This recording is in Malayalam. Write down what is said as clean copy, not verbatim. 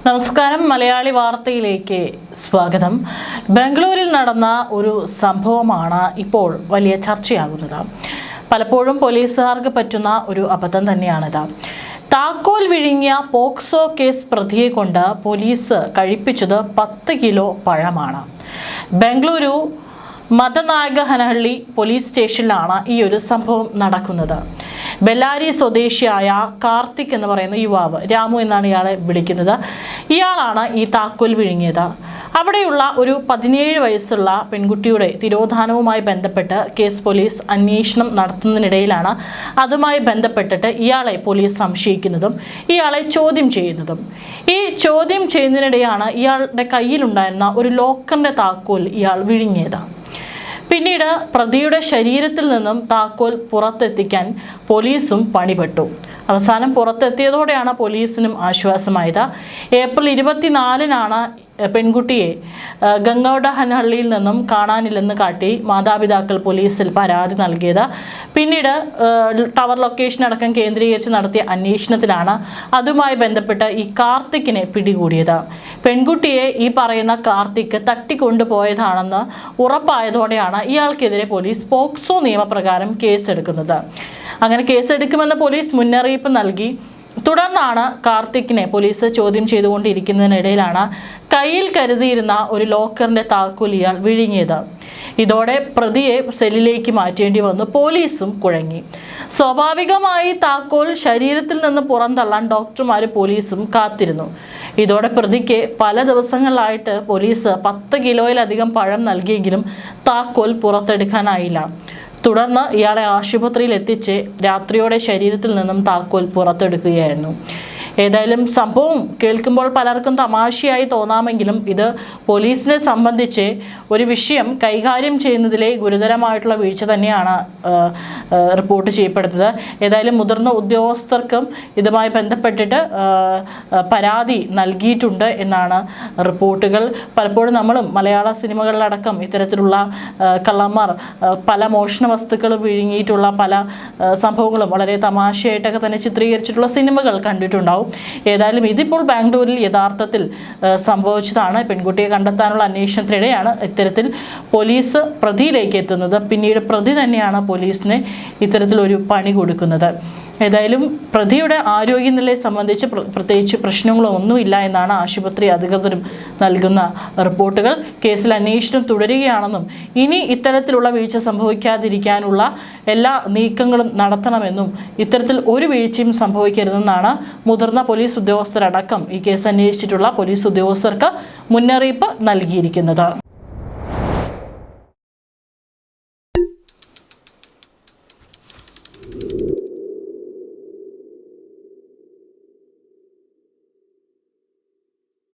നമസ്കാരം. മലയാളി വാർത്തയിലേക്ക് സ്വാഗതം. ബാംഗ്ലൂരിൽ നടന്ന ഒരു സംഭവമാണ് ഇപ്പോൾ വലിയ ചർച്ചയാകുന്നത്. പലപ്പോഴും പോലീസുകാർക്ക് പറ്റുന്ന ഒരു അബദ്ധം തന്നെയാണിത്. താക്കോൽ വിഴുങ്ങിയ പോക്സോ കേസ് പ്രതിയെ കൊണ്ട് പോലീസ് കഴിപ്പിച്ചത് 10 കിലോ പഴമാണ്. ബാംഗ്ലൂരു മദനായകഹനഹള്ളി പോലീസ് സ്റ്റേഷനിലാണ് ഈ ഒരു സംഭവം നടക്കുന്നത്. ബെല്ലാരി സ്വദേശിയായ കാർത്തിക് എന്ന് പറയുന്ന യുവാവ്, രാമു എന്നാണ് ഇയാളെ വിളിക്കുന്നത്, ഇയാളാണ് ഈ താക്കോൽ വിഴുങ്ങിയത്. അവിടെയുള്ള ഒരു 17 വയസ്സുള്ള പെൺകുട്ടിയുടെ തിരോധാനവുമായി ബന്ധപ്പെട്ട് കേസ് പോലീസ് അന്വേഷണം നടത്തുന്നതിനിടയിലാണ് അതുമായി ബന്ധപ്പെട്ടിട്ട് ഇയാളെ പോലീസ് സംശയിക്കുന്നതും ഇയാളെ ചോദ്യം ചെയ്യുന്നതും. ഈ ചോദ്യം ചെയ്യുന്നതിനിടെയാണ് ഇയാളുടെ കയ്യിലുണ്ടായിരുന്ന ഒരു ലോക്കറിൻ്റെ താക്കോൽ ഇയാൾ വിഴുങ്ങിയത്. പിന്നീട് പ്രതിയുടെ ശരീരത്തിൽ നിന്നും താക്കോൽ പുറത്തെത്തിക്കാൻ പോലീസും പണിപ്പെട്ടു. അവസാനം പുറത്തെത്തിയതോടെയാണ് പോലീസിനും ആശ്വാസമായത്. ഏപ്രിൽ 24-നാണ് പെൺകുട്ടിയെ ഗംഗൌഡഹനഹള്ളിയിൽ നിന്നും കാണാനില്ലെന്ന് കാട്ടി മാതാപിതാക്കൾ പോലീസിൽ പരാതി നൽകിയത്. പിന്നീട് ടവർ ലൊക്കേഷൻ അടക്കം കേന്ദ്രീകരിച്ച് നടത്തിയ അന്വേഷണത്തിലാണ് അതുമായി ബന്ധപ്പെട്ട് ഈ കാർത്തിക്കിനെ പിടികൂടിയത്. പെൺകുട്ടിയെ ഈ പറയുന്ന കാർത്തിക് തട്ടിക്കൊണ്ടുപോയതാണെന്ന് ഉറപ്പായതോടെയാണ് ഇയാൾക്കെതിരെ പോലീസ് പോക്സോ നിയമപ്രകാരം കേസെടുക്കുന്നത്. അങ്ങനെ കേസെടുക്കുമെന്ന് പോലീസ് മുന്നറിയിപ്പ് നൽകി. തുടർന്നാണ് കാർത്തിക്കിനെ പോലീസ് ചോദ്യം ചെയ്തുകൊണ്ടിരിക്കുന്നതിനിടയിലാണ് കയ്യിൽ കരുതിയിരുന്ന ഒരു ലോക്കറിൻ്റെ താക്കോൽ ഇയാൾ വിഴുങ്ങിയത്. ഇതോടെ പ്രതിയെ സെല്ലിലേക്ക് മാറ്റേണ്ടി വന്നു. പോലീസും കുഴങ്ങി. സ്വാഭാവികമായി താക്കോൽ ശരീരത്തിൽ നിന്ന് പുറന്തള്ളാൻ ഡോക്ടർമാർ പോലീസും കാത്തിരുന്നു. ഇതോടെ പ്രതിക്ക് പല ദിവസങ്ങളിലായിട്ട് പോലീസ് 10 കിലോയിലധികം പഴം നൽകിയെങ്കിലും താക്കോൽ പുറത്തെടുക്കാനായില്ല. തുടർന്ന് ഇയാളെ ആശുപത്രിയിൽ എത്തിച്ച് രാത്രിയോടെ ശരീരത്തിൽ നിന്നും താക്കോൽ പുറത്തെടുക്കുകയായിരുന്നു. ഏതായാലും സംഭവം കേൾക്കുമ്പോൾ പലർക്കും തമാശയായി തോന്നാമെങ്കിലും ഇത് പോലീസിനെ സംബന്ധിച്ച് ഒരു വിഷയം കൈകാര്യം ചെയ്യുന്നതിലെ ഗുരുതരമായിട്ടുള്ള വീഴ്ച തന്നെയാണ് റിപ്പോർട്ട് ചെയ്യപ്പെടുന്നത്. ഏതായാലും മുതിർന്ന ഉദ്യോഗസ്ഥർക്കും ഇതുമായി ബന്ധപ്പെട്ടിട്ട് പരാതി നൽകിയിട്ടുണ്ട് എന്നാണ് റിപ്പോർട്ടുകൾ. പലപ്പോഴും നമ്മളും മലയാള സിനിമകളിലടക്കം ഇത്തരത്തിലുള്ള കള്ളന്മാർ പല മോഷണ വസ്തുക്കൾ വിഴുങ്ങിയിട്ടുള്ള പല സംഭവങ്ങളും വളരെ തമാശയായിട്ടൊക്കെ തന്നെ ചിത്രീകരിച്ചിട്ടുള്ള സിനിമകൾ കണ്ടിട്ടുണ്ടാവും. ഏതായാലും ഇതിപ്പോൾ ബാംഗ്ലൂരിൽ യഥാർത്ഥത്തിൽ സംഭവിച്ചതാണ്. പെൺകുട്ടിയെ കണ്ടെത്താനുള്ള അന്വേഷണത്തിനിടെയാണ് ഇത്തരത്തിൽ പോലീസ് പ്രതിയിലേക്ക് എത്തുന്നത്. പിന്നീട് പ്രതി തന്നെയാണ് പോലീസിന് ഇത്തരത്തിലൊരു പണി കൊടുക്കുന്നത്. ഏതായാലും പ്രതിയുടെ ആരോഗ്യനിലയെ സംബന്ധിച്ച് പ്രത്യേകിച്ച് പ്രശ്നങ്ങളോ ഒന്നുമില്ല എന്നാണ് ആശുപത്രി അധികൃതരും നൽകുന്ന റിപ്പോർട്ടുകൾ. കേസിൽ അന്വേഷണം തുടരുകയാണെന്നും ഇനി ഇത്തരത്തിലുള്ള വീഴ്ച സംഭവിക്കാതിരിക്കാനുള്ള എല്ലാ നീക്കങ്ങളും നടത്തണമെന്നും ഇത്തരത്തിൽ ഒരു വീഴ്ചയും സംഭവിക്കരുതെന്നാണ് മുതിർന്ന പോലീസ് ഉദ്യോഗസ്ഥരടക്കം ഈ കേസ് അന്വേഷിച്ചിട്ടുള്ള പോലീസ് ഉദ്യോഗസ്ഥർക്ക് മുന്നറിയിപ്പ് നൽകിയിരിക്കുന്നത്.